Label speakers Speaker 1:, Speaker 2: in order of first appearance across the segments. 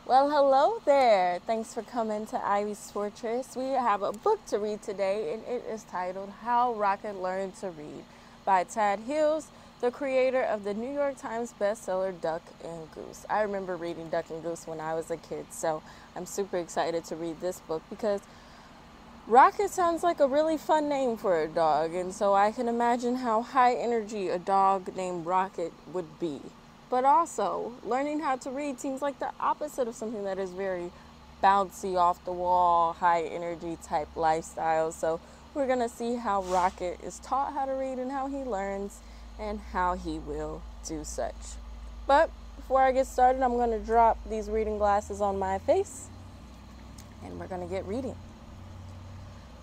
Speaker 1: Well, hello there. Thanks for coming to Ivy's Fortress. We have a book to read today, and it is titled How Rocket Learned to Read by Tad Hills, the creator of the New York Times bestseller Duck and Goose. I remember reading Duck and Goose when I was a kid, so I'm super excited to read this book because Rocket sounds like a really fun name for a dog, and so I can imagine how high energy a dog named Rocket would be. But also, learning how to read seems like the opposite of something that is very bouncy, off the wall, high energy type lifestyle. So we're going to see how Rocket is taught how to read and how he learns and how he will do such. But before I get started, I'm going to drop these reading glasses on my face and we're going to get reading.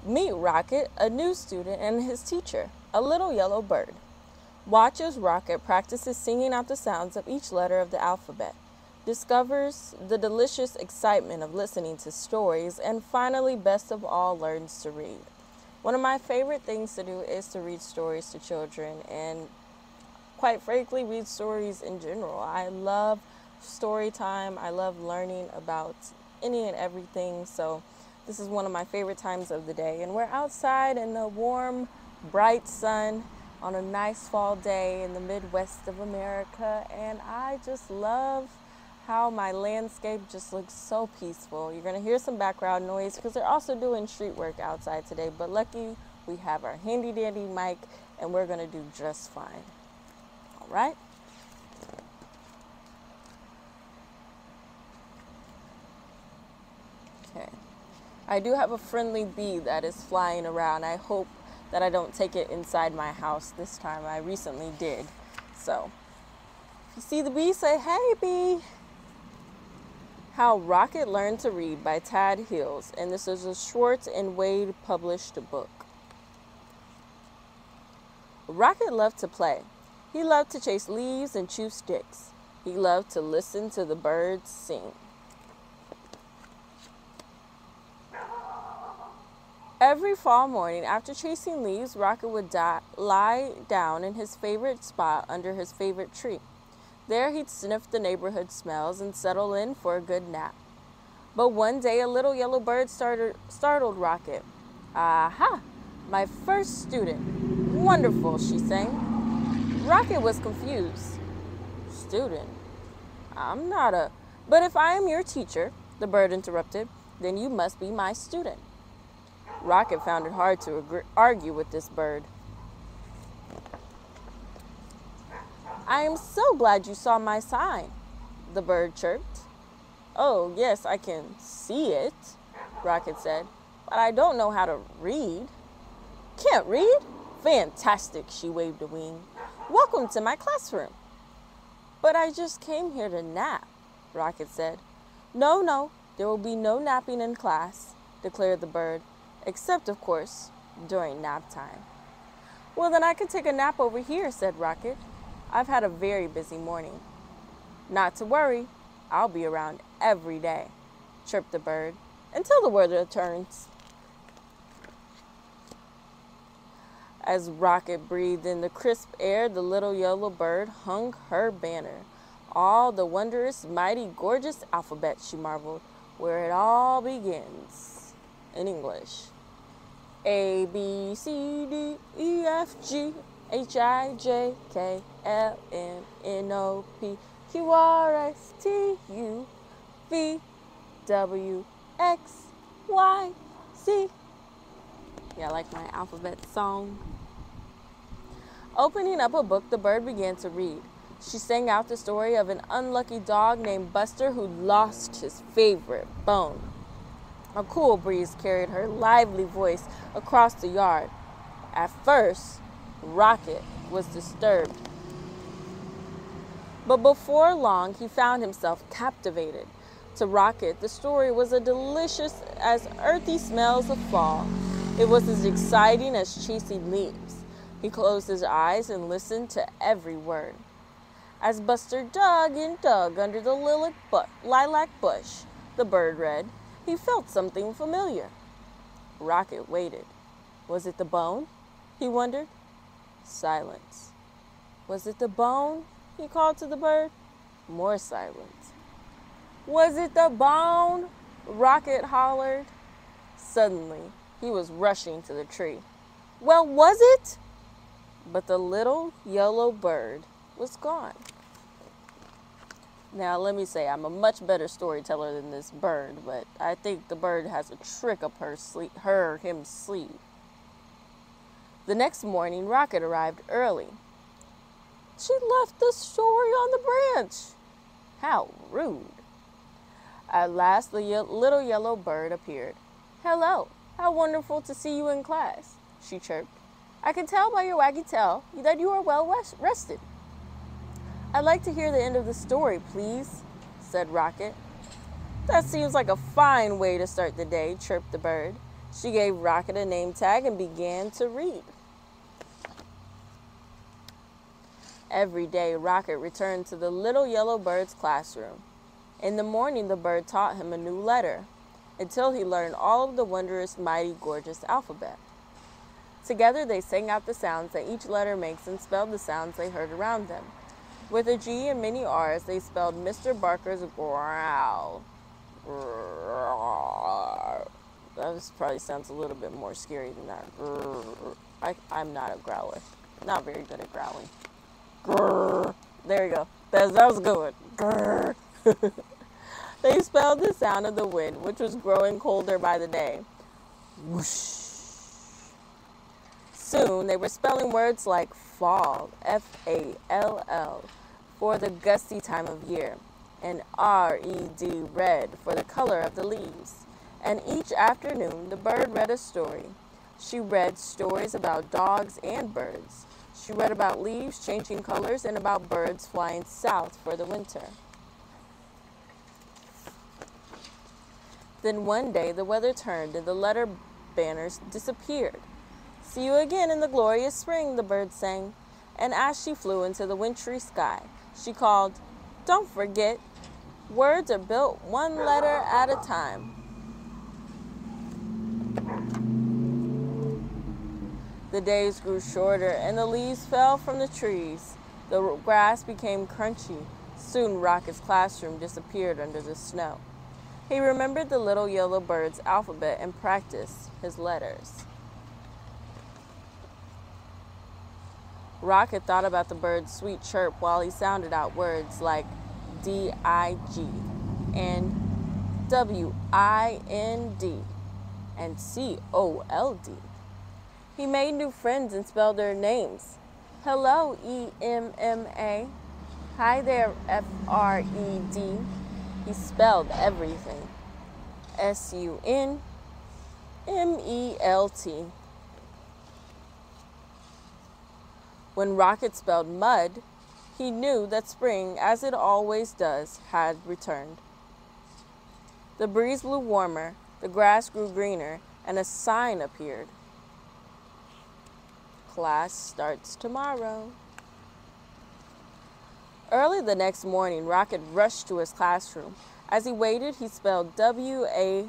Speaker 1: Meet Rocket, a new student, and his teacher, a little yellow bird. Watch as Rocket practices singing out the sounds of each letter of the alphabet, discovers the delicious excitement of listening to stories, and finally, best of all, learns to read. One of my favorite things to do is to read stories to children, and quite frankly, read stories in general. I love story time. I love learning about any and everything, so this is one of my favorite times of the day. And we're outside in the warm, bright sun on a nice fall day in the Midwest of America, and I just love how my landscape just looks so peaceful. You're going to hear some background noise because they're also doing street work outside today, but lucky we have our handy dandy mic and we're going to do just fine. All right? Okay. I do have a friendly bee that is flying around. I hope that I don't take it inside my house this time. I recently did. So, if you see the bee, say, "Hey, bee." How Rocket Learned to Read by Tad Hills, and this is a Schwartz and Wade published book. Rocket loved to play. He loved to chase leaves and chew sticks. He loved to listen to the birds sing. Every fall morning, after chasing leaves, Rocket would lie down in his favorite spot under his favorite tree. There he'd sniff the neighborhood smells and settle in for a good nap. But one day, a little yellow bird startled Rocket. "Aha! My first student. Wonderful," she sang. Rocket was confused. "Student? I'm not a—" "But if I am your teacher," the bird interrupted, "then you must be my student." Rocket found it hard to argue with this bird. "I am so glad you saw my sign," the bird chirped. "Oh, yes, I can see it," Rocket said, "but I don't know how to read." "Can't read? Fantastic," she waved a wing. "Welcome to my classroom." "But I just came here to nap," Rocket said. No, there will be no napping in class," declared the bird. "Except, of course, during nap time." "Well, then I can take a nap over here," said Rocket. "I've had a very busy morning." "Not to worry. I'll be around every day," chirped the bird, "until the weather turns." As Rocket breathed in the crisp air, the little yellow bird hung her banner. "All the wondrous, mighty, gorgeous alphabet," she marveled, "where it all begins." In English. A, B, C, D, E, F, G, H, I, J, K, L, M, N, O, P, Q, R, S, T, U, V, W, X, Y, Z. Yeah, I like my alphabet song. Opening up a book, the bird began to read. She sang out the story of an unlucky dog named Buster who lost his favorite bone. A cool breeze carried her lively voice across the yard. At first, Rocket was disturbed. But before long, he found himself captivated. To Rocket, the story was as delicious as earthy smells of fall. It was as exciting as chasing leaves. He closed his eyes and listened to every word. As Buster dug and dug under the lilac bush, the bird read, he felt something familiar. Rocket waited. Was it the bone? He wondered. Silence. Was it the bone? He called to the bird. More silence. Was it the bone? Rocket hollered. Suddenly, he was rushing to the tree. Well, was it? But the little yellow bird was gone. Now, let me say, I'm a much better storyteller than this bird, but I think the bird has a trick up him sleeve. The next morning, Rocket arrived early. She left the story on the branch. How rude. At last, the little yellow bird appeared. Hello, how wonderful to see you in class, she chirped. I can tell by your waggy tail that you are well rested. I'd like to hear the end of the story, please, said Rocket. That seems like a fine way to start the day, chirped the bird. She gave Rocket a name tag and began to read. Every day, Rocket returned to the little yellow bird's classroom. In the morning, the bird taught him a new letter, until he learned all of the wondrous, mighty, gorgeous alphabet. Together, they sang out the sounds that each letter makes and spelled the sounds they heard around them. With a G and many R's, they spelled Mr. Barker's growl. That probably sounds a little bit more scary than that. I'm not a growler. Not very good at growling. There you go. That was a good one. They spelled the sound of the wind, which was growing colder by the day. Whoosh. Soon, they were spelling words like fall, F-A-L-L, for the gusty time of year, and R-E-D, red, for the color of the leaves. And each afternoon, the bird read a story. She read stories about dogs and birds. She read about leaves changing colors and about birds flying south for the winter. Then one day, the weather turned and the letter banners disappeared. See you again in the glorious spring, the bird sang. And as she flew into the wintry sky, she called, Don't forget, words are built one letter at a time. The days grew shorter and the leaves fell from the trees. The grass became crunchy. Soon Rocket's classroom disappeared under the snow. He remembered the little yellow bird's alphabet and practiced his letters. Rocket thought about the bird's sweet chirp while he sounded out words like D-I-G and W-I-N-D and C-O-L-D. He made new friends and spelled their names. Hello, E-M-M-A. Hi there, F-R-E-D. He spelled everything. S-U-N-M-E-L-T. When Rocket spelled mud, he knew that spring, as it always does, had returned. The breeze blew warmer, the grass grew greener, and a sign appeared. Class starts tomorrow. Early the next morning, Rocket rushed to his classroom. As he waited, he spelled W-A-G.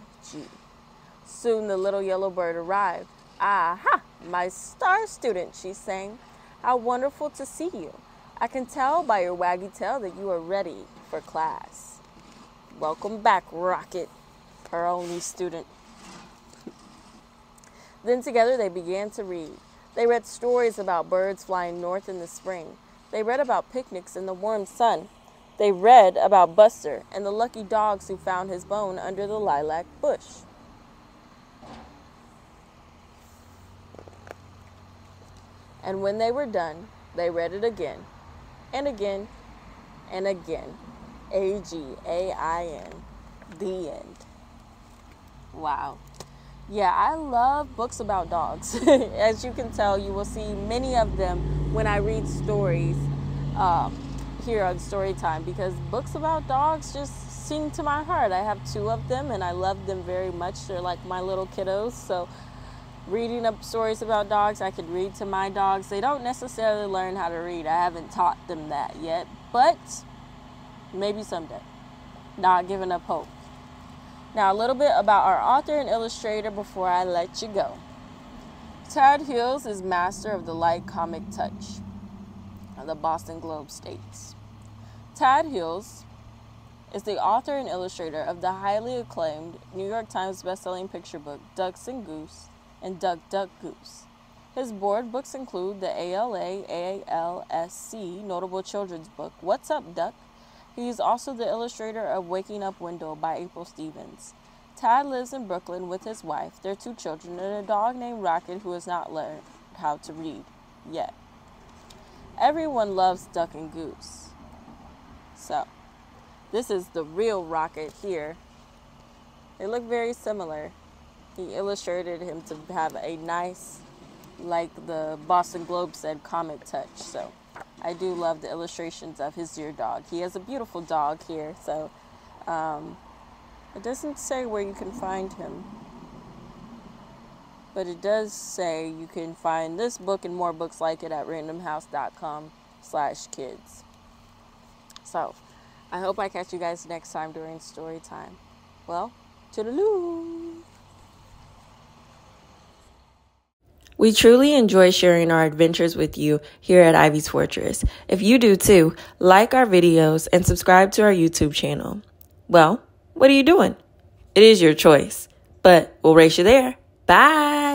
Speaker 1: Soon the little yellow bird arrived. Aha, my star student, she sang. How wonderful to see you. I can tell by your waggy tail that you are ready for class. Welcome back, Rocket, her only student. Then together they began to read. They read stories about birds flying north in the spring. They read about picnics in the warm sun. They read about Buster and the lucky dogs who found his bone under the lilac bush. And when they were done, they read it again, and again, and again. A-G-A-I-N. The end. Wow. Yeah, I love books about dogs. As you can tell, you will see many of them when I read stories here on Storytime, because books about dogs just sing to my heart. I have 2 of them, and I love them very much. They're like my little kiddos, so reading up stories about dogs, I could read to my dogs. They don't necessarily learn how to read. I haven't taught them that yet, but maybe someday. Not giving up hope. Now, a little bit about our author and illustrator before I let you go. Tad Hills is master of the light comic touch, the Boston Globe states. Tad Hills is the author and illustrator of the highly acclaimed New York Times bestselling picture book Ducks and Goose and Duck, Duck, Goose. His board books include the ALA/ALSC notable children's book What's Up, Duck? He is also the illustrator of Waking Up Wendell by April Stevens. Tad lives in Brooklyn with his wife, their 2 children, and a dog named Rocket who has not learned how to read yet. Everyone loves Duck and Goose. So, this is the real Rocket here. They look very similar. He illustrated him to have a nice, like the Boston Globe said, comic touch. So, I do love the illustrations of his dear dog. He has a beautiful dog here, so it doesn't say where you can find him. But it does say you can find this book and more books like it at randomhouse.com/kids. So, I hope I catch you guys next time during story time. Well, toodaloo! We truly enjoy sharing our adventures with you here at Ivy's Fortress. If you do too, like our videos and subscribe to our YouTube channel. Well, what are you doing? It is your choice, but we'll race you there. Bye!